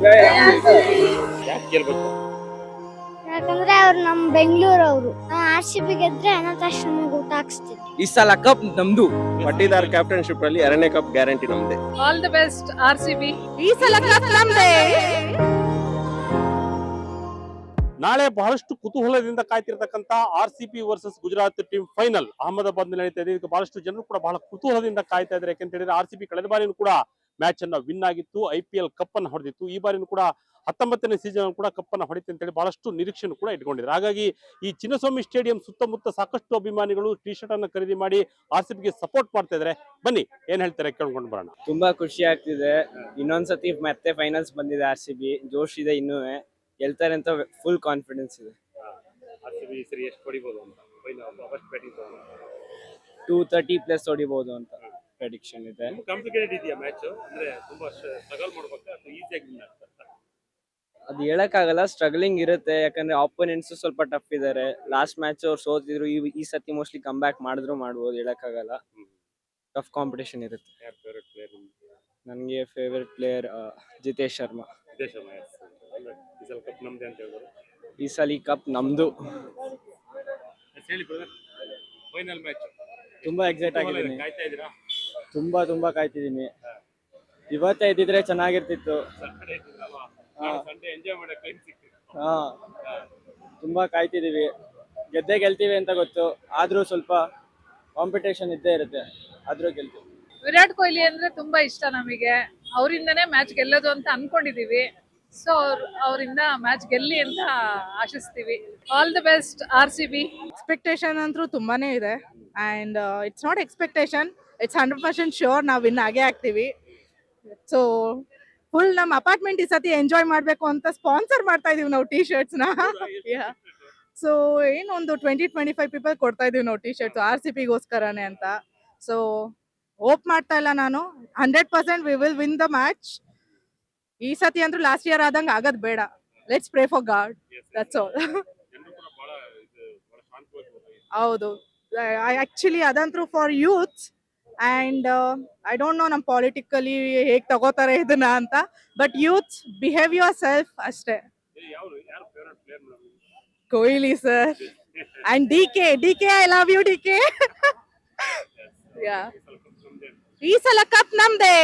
ಯಾಕೆ ಗೆಲ್ಬೇಕು? ಯಾಕಂದ್ರೆ ಅವ್ರು ನಮ್ ಬೆಂಗಳೂರವ್ರು. ನಾವು RCB ಗೆದ್ರೆ ಅನಾಥಾಶ್ರಮಕ್ಕೆ ಊಟ ಹಾಕ್ಸ್ತೀವಿ. ಈ ಸಲ ಕಪ್ ನಮ್ದು. ಪಟ್ಟಿದಾರ್ ಕ್ಯಾಪ್ಟನ್ಶಿಪ್ ಅಲ್ಲಿ 2ನೇ ಕಪ್ ಗ್ಯಾರಂಟಿ ನಮ್ದೆ. All the best RCB. ಈ ಸಲ ಕಪ್ ನಮ್ದೇ. ನಾಳೆ ಬಹಳಷ್ಟು ಕುತೂಹಲದಿಂದ ಕಾಯ್ತಿರ್ತಕ್ಕಂಥ RCB versus Gujarat team final Ahmedabad ನಲ್ಲಿ ನಡೀತಾ ಇದೆ. ಇದಕ್ಕೆ ಬಹಳಷ್ಟು ಜನರು ಕೂಡ ಬಹಳ ಕುತೂಹಲದಿಂದ ಕಾಯ್ತಾ ಇದ್ದಾರೆ. ಯಾಕಂತ ಹೇಳಿದ್ರೆ RCB ಕಳೆದ ಬಾರಿನೂ ಕೂಡ ಮ್ಯಾಚ್ ಅನ್ನ ವಿನ್ ಆಗಿತ್ತು, IPL ಕಪ್ ಅನ್ನು ಹೊಡೆದಿತ್ತು. ಈ ಬಾರಿನೂ ಕೂಡ 19ನೇ ಸೀಸನ್ ಕೂಡ ಕಪ್ ಅನ್ನು ಹೊಡಿತೆ ಅಂತ ಹೇಳಿ ಬಹಳಷ್ಟು ನಿರೀಕ್ಷೆಯನ್ನು ಕೂಡ ಇಟ್ಕೊಂಡಿದ್ದಾರೆ. ಹಾಗಾಗಿ ಈ ಚಿನ್ನಸ್ವಾಮಿ ಸ್ಟೇಡಿಯಂ ಸುತ್ತಮುತ್ತ ಸಾಕಷ್ಟು ಅಭಿಮಾನಿಗಳು ಟಿ ಶರ್ಟ್ ಅನ್ನು ಖರೀದಿ ಮಾಡಿ RCB ಗೆ ಸಪೋರ್ಟ್ ಮಾಡ್ತಾ ಇದ್ದಾರೆ. ಬನ್ನಿ ಏನ್ ಹೇಳ್ತಾರೆ ಕೇಳ್ಕೊಂಡು ಬರೋಣ. ತುಂಬಾ ಖುಷಿ ಆಗ್ತಿದೆ. ಇನ್ನೊಂದ್ಸತಿ ಮತ್ತೆ ಫೈನಲ್ಸ್ ಬಂದಿದೆ RCB, ಜೋಶ್ ಇದೆ, ಇನ್ನೂ ಗೆಲ್ತಾರೆ ಅಂತ ಫುಲ್ ಕಾನ್ಫಿಡೆನ್ಸ್ ಇದೆ. RCB ಸರಿ ಎಷ್ಟು ಹೊಡಿಬಹುದು ಅಂತ ಫಸ್ಟ್ ಬ್ಯಾಟಿಂಗ್ 230+ ಹೊಡಿಬಹುದು ಅಂತ ಪ್ರೆಡಿಕ್ಷನ್ ಇದೆ. ಕಾಂಪ್ಲಿಕೇಟೆಡ್ ಇದೆಯಾ ಮ್ಯಾಚ್? ಅಂದ್ರೆ ತುಂಬಾ ಸ್ಟ್ರಗಲ್ ಮಾಡ್ಬೇಕಾ ಅಥವಾ ಈಸಿಯಾಗಿ ವಿನ್ ಆಗ್ತಾರೆ? ಅದು ಹೇಳಕ್ಕಾಗಲ್ಲ, ಸ್ಟ್ರಗ್ಲಿಂಗ್ ಇರುತ್ತೆ. ಯಾಕಂದ್ರೆ ಆಪೋನೆಂಟ್ಸ್ ಸ್ವಲ್ಪ ಟಫ್ ಇದಾರೆ. ಲಾಸ್ಟ್ ಮ್ಯಾಚ್ ಅವ್ರು ಸೋತಿದ್ರು, ಈ ಸತಿ ಮೋಸ್ಟ್ಲಿ ಕಮ್ ಬ್ಯಾಕ್ ಮಾಡಿದ್ರು ಮಾಡ್ಬೋದು, ಹೇಳಕ್ಕಾಗಲ್ಲ. ಟಫ್ ಕಾಂಪಿಟೇಷನ್ ಇರುತ್ತೆ. ಯಾರ್ ಫೇವರೇಟ್ ಪ್ಲೇಯರ್? ನನಗೆ ಫೇವರೇಟ್ ಪ್ಲೇಯರ್ ಜಿತೇಶ್ ಶರ್ಮಾ. ಜಿತೇಶ್ ಶರ್ಮಾ ಈ ಸಲ ಕಪ್ ನಮ್ದೆ ಅಂತ ಹೇಳ್ಬೋದು. ಈ ಸಲ ಕಪ್ ನಮ್ದು. ಹೇಳಿ ಬ್ರದರ್, ಫೈನಲ್ ಮ್ಯಾಚ್ ತುಂಬಾ ಎಕ್ಸೈಟ್ ಆಗಿದ್ದೀನಿ. ಕಾಯ್ತಾ ಇದ್ದೀರಾ? ತುಂಬಾ ಕಾಯ್ತಿದ್ದೀನಿ. ಇವತ್ತೇ ಇದ್ದಿದ್ರೆ ಚೆನ್ನಾಗಿರ್ತಿತ್ತು. ಸಂಡೇ ಎಂಜಾಯ್ ಮಾಡಕ್ಕೆ ಟೈಮ್ ಸಿಕ್ತಿತ್ತು. ತುಂಬಾ ಕಾಯ್ತಿದೀವಿ. ಗೆಲ್ತೀವಿ ಅಂತ ಗೊತ್ತು, ಆದ್ರೂ ಸ್ವಲ್ಪ ಕಾಂಪಿಟೇಷನ್ ಇದ್ದೇ ಇರುತ್ತೆ, ಆದ್ರೂ ಗೆಲ್ತೀವಿ. ವಿರಾಟ್ ಕೊಹ್ಲಿ ಅಂದ್ರೆ ತುಂಬಾ ಇಷ್ಟ ನಮಗೆ. ಅವರಿಂದನೇ ಮ್ಯಾಚ್ ಗೆಲ್ಲೋದು ಅಂತ ಅನ್ಕೊಂಡಿದೀವಿ. ಸೊ ಅವರಿಂದ ಮ್ಯಾಚ್ ಗೆಲ್ಲಿ ಅಂತ ಆಶಿಸ್ತೀವಿ. All the best RCB. Expectation ಅಂತೂ ತುಂಬಾನೇ ಇದೆ. And it's not expectation, it's 100% sure ನಾವು ವಿನ್ ಆಗೇ ಆಗ್ತೀವಿ. ಸೊ ಫುಲ್ ನಮ್ಮ ಅಪಾರ್ಟ್ಮೆಂಟ್ ಈ ಸತಿ ಎಂಜಾಯ್ ಮಾಡಬೇಕು ಅಂತ ಸ್ಪಾನ್ಸರ್ ಮಾಡ್ತಾ ಇದೀವಿ ನಾವು ಟಿ ಶರ್ಟ್ಸ್ನ. ಸೊ ಏನು ಒಂದು 20-25 ಪೀಪಲ್ ಕೊಡ್ತಾ ಇದೀವಿ ನಾವು ಟಿ ಶರ್ಟ್ಸ್ RCBಗೋಸ್ಕರನೇ ಅಂತ. ಸೊ ಹೋಪ್ ಮಾಡ್ತಾ ಇಲ್ಲ ನಾನು. 100% we will win the match. ಈ ಸತಿ ಅಂತೂ ಲಾಸ್ಟ್ ಇಯರ್ ಆದಂಗೆ ಆಗೋದು ಬೇಡ. Let's pray for god, that's all. ಹೌದು, ಆಕ್ಚುಲಿ ಅದಂತೂ for youths. And I don't know ನಮ್ಮ ಪಾಲಿಟಿಕಲಿ ಹೇಗೆ ತಗೋತಾರೆ ಇದನ್ನ ಅಂತ, but youths behave yourself ಅಷ್ಟೇ. Kohli sir and DK I love you DK. ಈ ಸಲ ಕಪ್ ನಮ್ದೇ.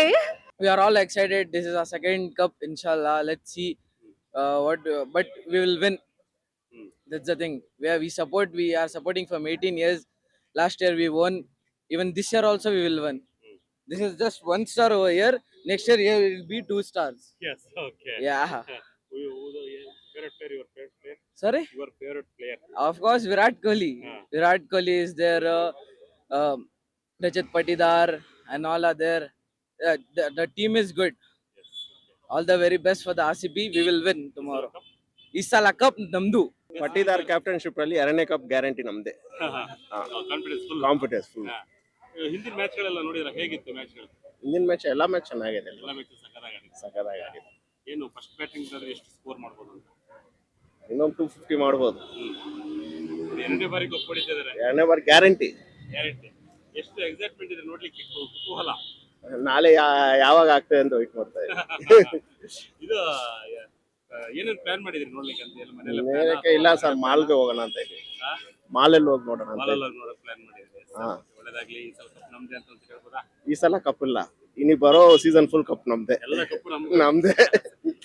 We are all excited. This is our second cup, inshallah. Let's see but we will win. That's the thing. We are supporting from 18 years. Last year we won. Even this year also we will win. This is just 1 star over here. Next year it will be 2 stars. Yes, okay. Yeah. Favorite player, your favorite player? Sorry? Your favorite player? Of course, Virat Kohli. Virat Kohli is there. Rajat Patidar and all are there. The team is good. All the very best for the RCB. We will win tomorrow. ಈ ಸಲ cup ನಮ್ದು. Patidar captainship ಅಲ್ಲಿ 2ನೇ cup guarantee ನಮ್ದೆ. Confidence full. ಹಿಂದಿನ match ಗಳೆಲ್ಲ ನೋಡಿದ್ರೆ ಹೇಗಿತ್ತು ಮ್ಯಾಚ್ಗಳು? ಹಿಂದಿನ ಮ್ಯಾಚ್ ಎಲ್ಲಾ ಮ್ಯಾಚ್ ಚೆನ್ನಾಗಿದೆ. ಎಲ್ಲ ಮ್ಯಾಚ್ ಸಖತ್ತಾಗಿದೆ. ಏನು ಫಸ್ಟ್ ಬ್ಯಾಟಿಂಗ್ ಅಂದ್ರೆ ಎಷ್ಟು ಸ್ಕೋರ್ ಮಾಡ್ಬೋದು ಅಂತ? ಇನ್ನೊಂದು 250 ಮಾಡ್ಬೋದು. 2ನೇ ಬಾರಿ ಕಪ್ ಹೊಡಿತಿದ್ದಾರೆ. 2ನೇ ಬಾರಿ ಗ್ಯಾರಂಟಿ. ಎಷ್ಟು ಎಕ್ಸೈಟ್ಮೆಂಟ್ ಇದೆ ನೋಡ್ಲಿಕ್ಕೆ, ಕುತೂಹಲ. ನಾಳೆ ಯಾವಾಗ ಆಗ್ತದೆ ಅಂತ ವೆಯ್ಟ್ ಮಾಡ್ತಾ ಇದ್ದೀನಿ. ಇದು ಏನೇನು ಪ್ಲಾನ್ ಮಾಡಿದ್ರಿ ನೋಡ್ಲಿಕ್ಕೆ ಅಂತ? ಮನೆಯಲ್ಲ ಇಲ್ಲ ಸರ್, ಮಾಲ್ಗೆ ಹೋಗೋಣ ಅಂತ ಇದ್ದೀವಿ. ಮಾಲಲ್ಲಿ ಹೋಗಿ ನೋಡೋಣ ಅಂತ. ನೋಡೋಕೆ ಪ್ಲಾನ್ ಮಾಡಿದ್ರಿ. ಒಳ್ಳೆದಾಗ್ಲಿ. ಈ ಸಲ ಕಪ್ ನಮ್ದೆ ಅಂತ ಹೇಳ್ಬೋದಾ? ಈ ಸಲ ಕಪ್ ಇಲ್ಲ, ಇನ್ನು ಬರೋ ಸೀಸನ್ ಫುಲ್ ಕಪ್ ನಮ್ದೆ. ಎಲ್ಲ ಕಪ್ ನಮ್ದೆ.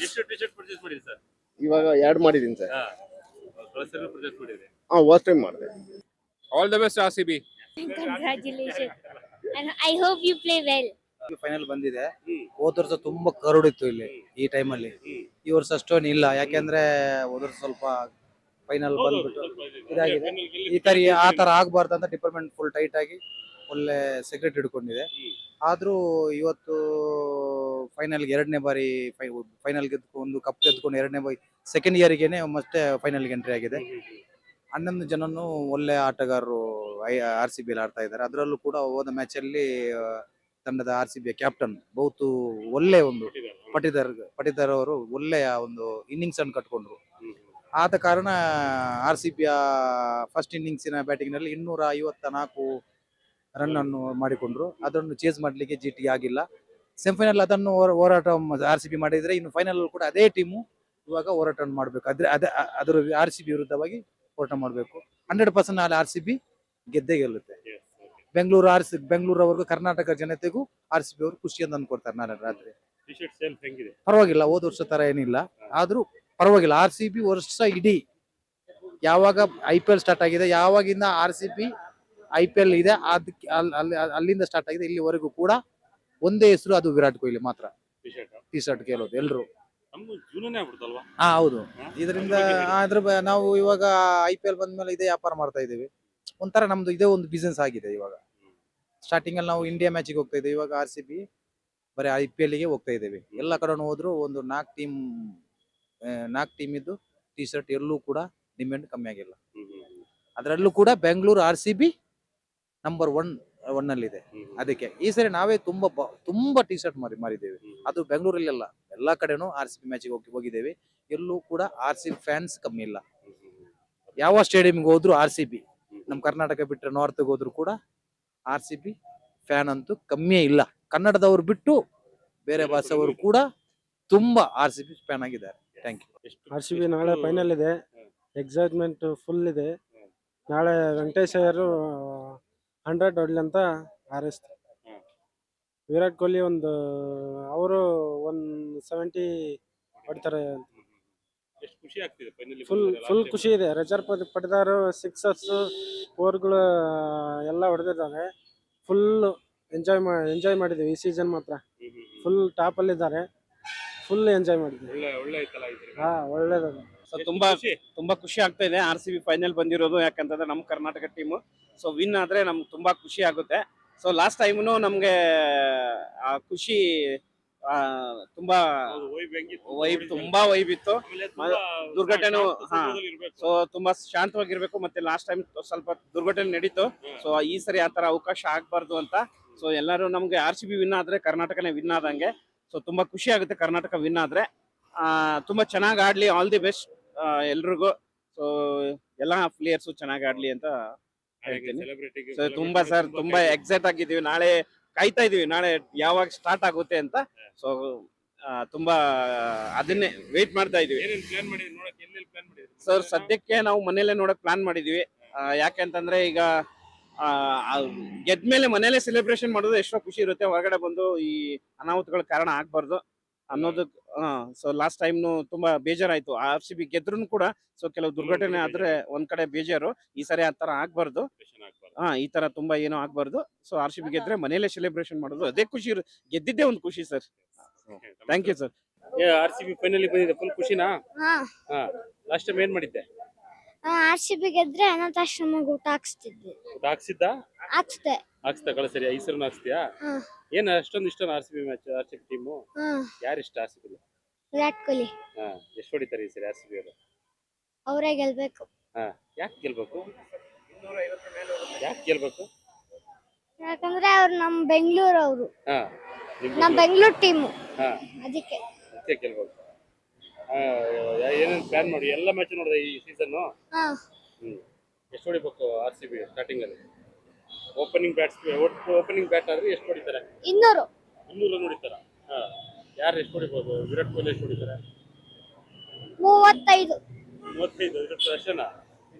ಎಷ್ಟು ಟಿ ಶರ್ಟ್ ಪರ್ಚೇಸ್ ಮಾಡಿದ್ರಿ ಸರ್? ಇವಾಗ 2 ಮಾಡಿದೀನಿ ಸರ್. ಪರ್ಚೇಸ್ ಮಾಡಿದ್ರಿ? ಫಸ್ಟ್ ಟೈಮ್ ಮಾಡಿದೆ. All the best RCB. Congratulations and I hope you play well. Final ಬಂದಿದೆ. ಹೋದ ವರ್ಷ ತುಂಬಾ ಕರುಡಿತ್ತು ಇಲ್ಲಿ ಈ ಟೈಮಲ್ಲಿ. ಈ ವರ್ಷ ಅಷ್ಟೊಂದು ಇಲ್ಲ, ಯಾಕೆಂದ್ರೆ ಹೋದ ವರ್ಷ ಸ್ವಲ್ಪ ಫೈನಲ್ ಬಂದ್ಬಿಟ್ಟು ಇದಾಗಿದೆ. ಆ ತರ ಆಗ್ಬಾರ್ದು ಅಂತ ಡಿಪಾರ್ಟ್ಮೆಂಟ್ ಫುಲ್ ಟೈಟ್ ಆಗಿ ಒಳ್ಳೆ ಸೆಕ್ರೆಟ್ ಹಿಡ್ಕೊಂಡಿದೆ. ಆದ್ರೂ ಇವತ್ತು ಫೈನಲ್ಗೆ 2ನೇ ಬಾರಿ ಫೈನಲ್ ಗೆದ್ಕೊಂಡು ಕಪ್ ಗೆದ್ಕೊಂಡು 2ನೇ ಬಾರಿ ಸೆಕೆಂಡ್ ಇಯರ್ಗೆನೆ ಮತ್ತೆ ಫೈನಲ್ಗೆ ಎಂಟ್ರಿ ಆಗಿದೆ. 11 ಜನನು ಒಳ್ಳೆ ಆಟಗಾರರು RCB ಅಲ್ಲಿ ಆಡ್ತಾ ಇದ್ದಾರೆ. ಅದರಲ್ಲೂ ಕೂಡ ಹೋದ ಮ್ಯಾಚ್ ಅಲ್ಲಿ ತಂಡದ RCB ಕ್ಯಾಪ್ಟನ್ ಬಹುತು ಒಳ್ಳೆ ಒಂದು ಪಟಿದಾರ್ ಅವರು ಒಳ್ಳೆಯ ಒಂದು ಇನ್ನಿಂಗ್ಸ್ ಅನ್ನು ಕಟ್ಕೊಂಡ್ರು. ಆದ ಕಾರಣ RCB ಫಸ್ಟ್ ಇನ್ನಿಂಗ್ಸಿನ ಬ್ಯಾಟಿಂಗ್ ನಲ್ಲಿ 254 ರನ್ ಅನ್ನು ಮಾಡಿಕೊಂಡ್ರು. ಅದನ್ನು ಚೇಸ್ ಮಾಡ್ಲಿಕ್ಕೆ GT ಆಗಿಲ್ಲ. ಸೆಮಿಫೈನಲ್ ಅದನ್ನು ಹೋರಾಟ RCB ಮಾಡಿದ್ರೆ ಇನ್ನು ಫೈನಲ್ ಕೂಡ ಅದೇ ಟೀಮು ಇವಾಗ ಹೋರಾಟ ಮಾಡಬೇಕು. ಅದರ RCB ವಿರುದ್ಧವಾಗಿ ಹೋರಾಟ ಮಾಡಬೇಕು. 100% ನಾಳೆ RCB ಗೆದ್ದೇ ಗೆಲ್ಲುತ್ತೆ. ಬೆಂಗಳೂರವರೆಗೂ ಕರ್ನಾಟಕ ಜನತೆಗೂ RCB ಅವರು ಖುಷಿ ಅಂತ ಅನ್ಕೊಡ್ತಾರೆ ನಾಳೆ ರಾತ್ರಿ. ಪರವಾಗಿಲ್ಲ, ಹೋದ ವರ್ಷ ತರ ಏನಿಲ್ಲ, ಆದ್ರೂ ಪರವಾಗಿಲ್ಲ. RCB ವರ್ಷ ಇಡೀ ಯಾವಾಗ IPL ಸ್ಟಾರ್ಟ್ ಆಗಿದೆ, ಯಾವಾಗಿಂದ RCB IPL ಇದೆ, ಅಲ್ಲಿಂದ ಸ್ಟಾರ್ಟ್ ಆಗಿದೆ ಇಲ್ಲಿವರೆಗೂ ಕೂಡ ಒಂದೇ ಹೆಸರು, ಅದು ವಿರಾಟ್ ಕೊಹ್ಲಿ ಮಾತ್ರ ಟಿ ಶರ್ಟ್ ಗೆಲ್ಲೋದು ಎಲ್ರು. ಹೌದು. ಇದರಿಂದ ನಾವು ಇವಾಗ IPL ಬಂದ್ಮೇಲೆ ಇದೇ ವ್ಯಾಪಾರ ಮಾಡ್ತಾ ಇದೀವಿ. ಒಂಥರ ನಮ್ದು ಇದೇ ಒಂದು ಬಿಸ್ನೆಸ್ ಆಗಿದೆ. ಇವಾಗ ಸ್ಟಾರ್ಟಿಂಗ್ ಅಲ್ಲಿ ನಾವು ಇಂಡಿಯಾ ಮ್ಯಾಚಿಗೆ ಹೋಗ್ತಾ ಇದ್ದೀವಿ, ಇವಾಗ RCB ಬರೀ IPL ಗೆ ಹೋಗ್ತಾ ಇದ್ದೀವಿ. ಎಲ್ಲ ಕಡೆ ಹೋದ್ರು ಒಂದು 4 ಟೀಮ್ ಇದ್ದು ಟಿ ಶರ್ಟ್ ಎಲ್ಲೂ ಕೂಡ ಡಿಮ್ಯಾಂಡ್ ಕಮ್ಮಿ ಆಗಿಲ್ಲ. ಅದರಲ್ಲೂ ಕೂಡ ಬೆಂಗಳೂರು RCB ನಂಬರ್ 1 ಅಲ್ಲಿದೆ. ಅದಕ್ಕೆ ಈ ಸರಿ ನಾವೇ ತುಂಬಾ ಟಿ ಶರ್ಟ್ ಮಾರಿದ್ದೇವೆ. ಅದು ಬೆಂಗಳೂರಲ್ಲಿ ಅಲ್ಲ, ಎಲ್ಲಾ ಕಡೆನೂ RCB ಮ್ಯಾಚಿಗೆ ಹೋಗಿದ್ದೇವೆ. ಎಲ್ಲೂ ಕೂಡ RCB ಫ್ಯಾನ್ಸ್ ಕಮ್ಮಿ ಇಲ್ಲ. ಯಾವ ಸ್ಟೇಡಿಯಂಗೆ ಹೋದ್ರು RCB, ನಮ್ಮ ಕರ್ನಾಟಕ ಬಿಟ್ಟರೆ ನಾರ್ತ್ಗೆ ಹೋದ್ರು ಕೂಡ RCB ಫ್ಯಾನ್ ಅಂತೂ ಕಮ್ಮಿಯೇ ಇಲ್ಲ. ಕನ್ನಡದವರು ಬಿಟ್ಟು ಬೇರೆ ಭಾಷೆಯವರು ಕೂಡ ತುಂಬಾ RCB ಫ್ಯಾನ್ ಆಗಿದ್ದಾರೆ. Thank you. RCB ನಾಳೆ ಫೈನಲ್ ಇದೆ, ಎಕ್ಸೈಟ್ಮೆಂಟ್ ಫುಲ್ ಇದೆ. ನಾಳೆ ವೆಂಕಟೇಶ್ ಅಯ್ಯರು 100 ಹೊಡ್ಲಿ ಅಂತ ಹಾರೈಸ್ತಾರೆ. ವಿರಾಟ್ ಕೊಹ್ಲಿ ಅವರು 170 ಹೊಡಿತಾರೆ. ಫುಲ್ ಖುಷಿ ಇದೆ. ರಜರ್ ಪಡೆದಾರು 6ers 4ಗಳು ಎಲ್ಲ ಹೊಡೆದಿದ್ದಾರೆ. ಫುಲ್ ಎಂಜಾಯ್ ಮಾಡಿದ್ದೀವಿ ಈ ಸೀಸನ್. ಮಾತ್ರ ಫುಲ್ ಟಾಪ್ ಅಲ್ಲಿ ಇದ್ದಾರೆ. ಫುಲ್ ಎಂಜಾಯ್ ಮಾಡಿದ್ದೀವಿ. ಒಳ್ಳೇದ. ತುಂಬಾ ಖುಷಿ ಆಗ್ತಾ ಇದೆ RCB ಫೈನಲ್ ಬಂದಿರೋದು. ಯಾಕಂತಂದ್ರೆ ನಮ್ಮ ಕರ್ನಾಟಕ ಟೀಮು ವಿನ್ ಆದ್ರೆ ನಮ್ಗೆ ತುಂಬಾ ಖುಷಿ ಆಗುತ್ತೆ. ಲಾಸ್ಟ್ ಟೈಮ್ನು ನಮ್ಗೆ ಆ ಖುಷಿ ತುಂಬಾ ವೈಬ್ ಇತ್ತು. ದುರ್ಘಟನೆ ತುಂಬಾ ಶಾಂತವಾಗಿರ್ಬೇಕು. ಮತ್ತೆ ಲಾಸ್ಟ್ ಟೈಮ್ ಸ್ವಲ್ಪ ದುರ್ಘಟನೆ ನಡೀತು. ಈ ಸರಿ ಆತರ ಅವಕಾಶ ಆಗ್ಬಾರ್ದು ಅಂತ ಎಲ್ಲರೂ ನಮ್ಗೆ RCB ವಿನ್ ಆದ್ರೆ ಕರ್ನಾಟಕನೇ ವಿನ್ ಆದಂಗೆ. ತುಂಬಾ ಖುಷಿ ಆಗುತ್ತೆ ಕರ್ನಾಟಕ ವಿನ್ ಆದ್ರೆ. ತುಂಬಾ ಚೆನ್ನಾಗಿ ಆಡ್ಲಿ, ಆಲ್ ದಿ ಬೆಸ್ಟ್ ಎಲ್ರಿಗೂ. ಎಲ್ಲಾ ಪ್ಲೇಯರ್ಸು ಚೆನ್ನಾಗಿ ಆಡ್ಲಿ ಅಂತ ಹೇಳ್ತೀನಿ. ತುಂಬಾ ಎಕ್ಸೈಟ್ ಆಗಿದ್ದೀವಿ. ನಾಳೆ ಕಾಯ್ತಾ ಇದೀವಿ, ನಾಳೆ ಯಾವಾಗ ಸ್ಟಾರ್ಟ್ ಆಗುತ್ತೆ ಅಂತ. ತುಂಬಾ ಅದನ್ನೇ ವೇಟ್ ಮಾಡ್ತಾ ಇದೀವಿ. ಸದ್ಯಕ್ಕೆ ನಾವು ಮನೇಲೆ ನೋಡಕ್ ಪ್ಲಾನ್ ಮಾಡಿದೀವಿ. ಯಾಕೆಂತಂದ್ರೆ ಈಗ ಗೆದ್ಮೇಲೆ ಮನೇಲೆ ಸೆಲೆಬ್ರೇಷನ್ ಮಾಡೋದು ಎಷ್ಟೋ ಖುಷಿ ಇರುತ್ತೆ. ಹೊರಗಡೆ ಬಂದು ಈ ಅನಾಹುತಗಳ ಕಾರಣ ಆಗ್ಬಾರ್ದು ಅನ್ನೋದು. ಲಾಸ್ಟ್ ಟೈಮ್ನು ತುಂಬಾ ಬೇಜಾರಾಯ್ತು. RCB ಗೆದ್ರೂ ಕೂಡ ಕೆಲವು ದುರ್ಘಟನೆ ಆದ್ರೆ ಒಂದ್ ಕಡೆ ಬೇಜಾರು. ಈ ಸರಿ ಆ ತರ ಆಗ್ಬಾರ್ದು. ಈ ತರ ತುಂಬಾ ಏನೋ ಆಗ್ಬಾರ್ದು. RCB ಗೆದ್ರೆ ಮನೇಲೆ ಸೆಲೆಬ್ರೇಷನ್ ಮಾಡೋದು ಅದೇ ಖುಷಿ. ಗೆದ್ದಿದ್ದೇ ಒಂದು ಖುಷಿ sir. Thank you sir. RCB final ಬಂದಿದೆ, ಫುಲ್ ಖುಷಿನಾ? ಲಾಸ್ಟ್ ಟೈಮ್ ಏನ್ ಮಾಡಿದ್ದೆ? RCB ಗೆದ್ರೆ ಅನಾಥಾಶ್ರಮಕ್ಕೆ ಊಟ ಹಾಕ್ಸ್ತಿದ್ದೆ. ಹಾಕ್ಸ್ತಾ ಕಳಿಸ್ರಿ. ಐಸರ್ನು ಹಾಕ್ಸ್ತೀಯಾ? ಏನ್ ಅಷ್ಟೊಂದು ಇಷ್ಟ RCB ಮ್ಯಾಚ್, RCB ಟೀಮು? ಯಾರು ಇಷ್ಟ RCB? ವಿರಾಟ್ ಕೊಹ್ಲಿ. ಎಷ್ಟು ಹೊಡಿತಾರೆ ಈ ಸರಿ RCB ಅವರು? ಅವರೇ ಗೆಲ್ಬೇಕು. ಯಾಕೆ ಗೆಲ್ಬೇಕು? ಯಾಕಂದ್ರೆ ಅವ್ರು ನಮ್ಮ ಬೆಂಗಳೂರು ಅವರು, ನಮ್ಮ ಬೆಂಗಳೂರು ಟೀಮು, ಅದಕ್ಕೆ ಗೆಲ್ಬೇಕು. ಏನೇನು ಪ್ಲಾನ್ ಮಾಡಿ ಎಲ್ಲ ಮ್ಯಾಚ್ ನೋಡಿದೆ ಈ ಸೀಸನ್? ಎಷ್ಟು ಹೊಡಿಬೇಕು RCB ಸ್ಟಾರ್ಟಿಂಗ್ ಅಲ್ಲಿ? ಓಪನಿಂಗ್ ಬ್ಯಾಟ್ ಆದ್ರೆ ಎಷ್ಟು ಹೊಡಿತಾರೆ? 200 ಹೊಡಿತಾರ. ಯಾರು ಎಷ್ಟು ಹೊಡಿಬೋದು? ವಿರಾಟ್ ಕೊಹ್ಲಿ ಎಷ್ಟು ಹೊಡಿತಾರೆ? 35. ವಿರಾಟ್ ಅಷ್ಟೇನಾ?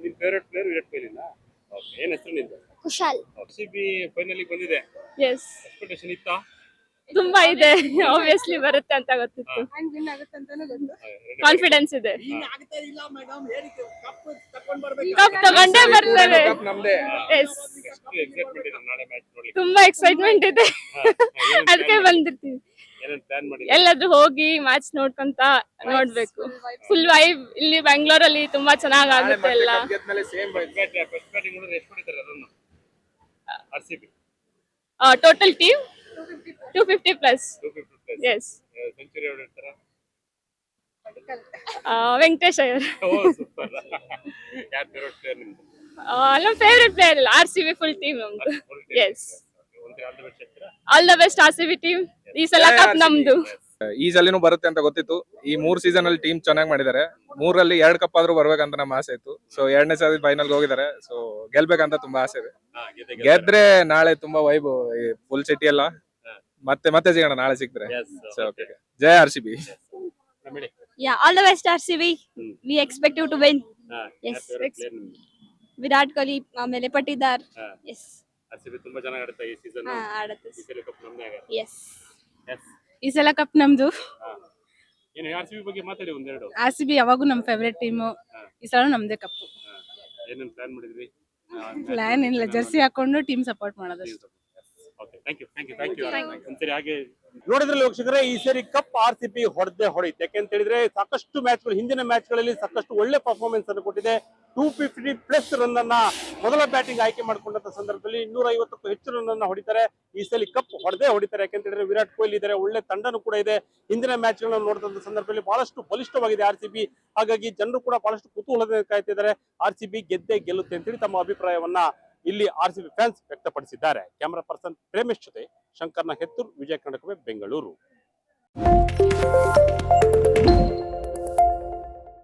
ನಿನ್ ಫೇವರೇಟ್ ಪ್ಲೇಯರ್ ವಿರಾಟ್ ಕೊಹ್ಲಿನಾ? ಓಕೆ. ಏನ್ ಹೆಸರು ನಿಂದು? ಕುಶಾಲ್. RCB ಫೈನಲ್ ಬಂದಿದೆ. ಎಸ್, ಎಕ್ಸ್ಪೆಕ್ಟೇಷನ್ ಇತ್ತಾ? ತುಂಬಾ ಇದೆ. ಆಬ್ವಿಯಸ್ಲಿ ಬರುತ್ತೆ ಅಂತ ಗೊತ್ತಿತ್ತು. ಕಾನ್ಫಿಡೆನ್ಸ್ ಇದೆ. ಕಪ್ ತಗೊಂಡೇ ಬರ್ತಾರೆ. ಎಸ್, ತುಂಬಾ ಎಕ್ಸೈಟ್ಮೆಂಟ್ ಇದೆ. ಅದಕ್ಕೆ ಬಂದಿರ್ತೀವಿ. ಎಲ್ಲಾದ್ರೂ ಹೋಗಿ ಮ್ಯಾಚ್ ನೋಡ್ಕೊಂತ ನೋಡ್ಬೇಕು. Full vibe. ಇಲ್ಲಿ ಬೆಂಗಳೂರಲ್ಲಿ ತುಂಬಾ ಚೆನ್ನಾಗ್ ಆಗುತ್ತೆ ಎಲ್ಲ. Total team 250 plus. Yes. Venkatesh Iyer. ನಮ್ಮ favourite player RCB full team ನಮ್ದು. Yes. All the best RCB team. ಈ ಸಲ ಕಪ್ ನಮ್ದು. ಈ ಸಲಿನೂ ಬರುತ್ತೆ ಅಂತ ಗೊತ್ತಿತ್ತು. ಈ 3 ಸೀಸನ್ ಅಲ್ಲಿ ಟೀಮ್ ಚೆನ್ನಾಗಿ ಮಾಡಿದ್ದಾರೆ. 3ರಲ್ಲಿ 2 ಕಪ್ ಆದ್ರೂ ಬರ್ಬೇಕಂತ ನಮ್ಮ ಆಸೆ ಇತ್ತು. 2ನೇ ಸಲ ಫೈನಲ್ ಹೋಗಿದ್ದಾರೆ. ಗೆಲ್ಬೇಕಂತ ತುಂಬಾ ಆಸೆ ಇದೆ. ಗೆದ್ರೆ ನಾಳೆ ತುಂಬಾ ವೈಬ್ ಫುಲ್ ಸಿಟಿ ಎಲ್ಲ ಮತ್ತೆ ಸಿಗೋಣ ನಾಳೆ ಸಿಕ್ತಾರೆ. Yes, So, okay. okay. ಜೈ RCB. ಆಮೇಲೆ Yeah, all the best RCB. We expect you to win. Yes. Virat Kohli ಆಮೇಲೆ ಪಟ್ಟಿದಾರ್. Yes. RCB ತುಂಬಾ ಚೆನ್ನಾಗಿ ಆಡುತ್ತೆ ಈ ಸೀಸನ್. ಆಡುತ್ತೆ. ಈ ಸಲ ಕಪ್ ನಮ್ದೇ ಆಗುತ್ತೆ. Yes. Yes. ಈ ಸಲ ಕಪ್ ನಮ್ದು. ಏನು RCB ಬಗ್ಗೆ ಮಾತಾಡಿ ಒಂದೆರಡು. RCB ಯಾವಾಗೂ ನಮ್ಮ ಫೇವರೇಟ್ ಟೀಮು. ಈ ಸಲ ನಮ್ದೇ ಕಪ್ಪು. ಏನೇನು ಪ್ಲಾನ್ ಮಾಡಿದ್ರಿ? ಪ್ಲಾನ್ ಏನಿಲ್ಲ, ಜರ್ಸಿ ಹಾಕೊಂಡು ಟೀಮ್ ಸಪೋರ್ಟ್ ಮಾಡೋದು. Okay, thank you. ಒಂದ್ಸರಿ ಹಾಗೆ ನೋಡಿದ್ರಲ್ಲಿ ವೀಕ್ಷಕರೇ, ಈ ಸರಿ ಕಪ್ RCB ಹೊಡೆಯುತ್ತೆ. ಯಾಕೆಂತ ಹೇಳಿದ್ರೆ ಸಾಕಷ್ಟು ಮ್ಯಾಚ್ಗಳು, ಹಿಂದಿನ ಮ್ಯಾಚ್ಗಳಲ್ಲಿ ಸಾಕಷ್ಟು ಒಳ್ಳೆ ಪರ್ಫಾರ್ಮೆನ್ಸ್ ಅನ್ನು ಕೊಟ್ಟಿದೆ. 250+ ರನ್ ಅನ್ನ ಮೊದಲ ಬ್ಯಾಟಿಂಗ್ ಆಯ್ಕೆ ಮಾಡಿಕೊಂಡಂತ ಸಂದರ್ಭದಲ್ಲಿ 250ಕ್ಕೂ ಹೆಚ್ಚು ರನ್ ಅನ್ನ ಹೊಡಿತಾರೆ. ಈ ಸಲ ಕಪ್ ಹೊಡಿತಾರೆ. ಯಾಕೆಂತ ಹೇಳಿದ್ರೆ ವಿರಾಟ್ ಕೊಹ್ಲಿ ಇದ್ದಾರೆ, ಒಳ್ಳೆ ತಂಡನೂ ಕೂಡ ಇದೆ. ಹಿಂದಿನ ಮ್ಯಾಚ್ ಗಳನ್ನ ನೋಡಿದಂತ ಸಂದರ್ಭದಲ್ಲಿ ಬಹಳಷ್ಟು ಬಲಿಷ್ಠವಾಗಿದೆ RCB. ಹಾಗಾಗಿ ಜನರು ಕೂಡ ಬಹಳಷ್ಟು ಕುತೂಹಲದಿಂದ ಕಾಯ್ತಿದ್ದಾರೆ. RCB ಗೆದ್ದೇ ಗೆಲ್ಲುತ್ತೆ ಅಂತೇಳಿ ತಮ್ಮ ಅಭಿಪ್ರಾಯವನ್ನ ಇಲ್ಲಿ RCB ಫ್ಯಾನ್ಸ್ ವ್ಯಕ್ತಪಡಿಸಿದ್ದಾರೆ. ಕ್ಯಾಮರಾ ಪರ್ಸನ್ ಪ್ರೇಮೇಶ್ ಜೊತೆ ಶಂಕರ್ನ ಹೆತ್ತೂರ್, ವಿಜಯ ಕರ್ನಾಟಕ, ಬೆಂಗಳೂರು.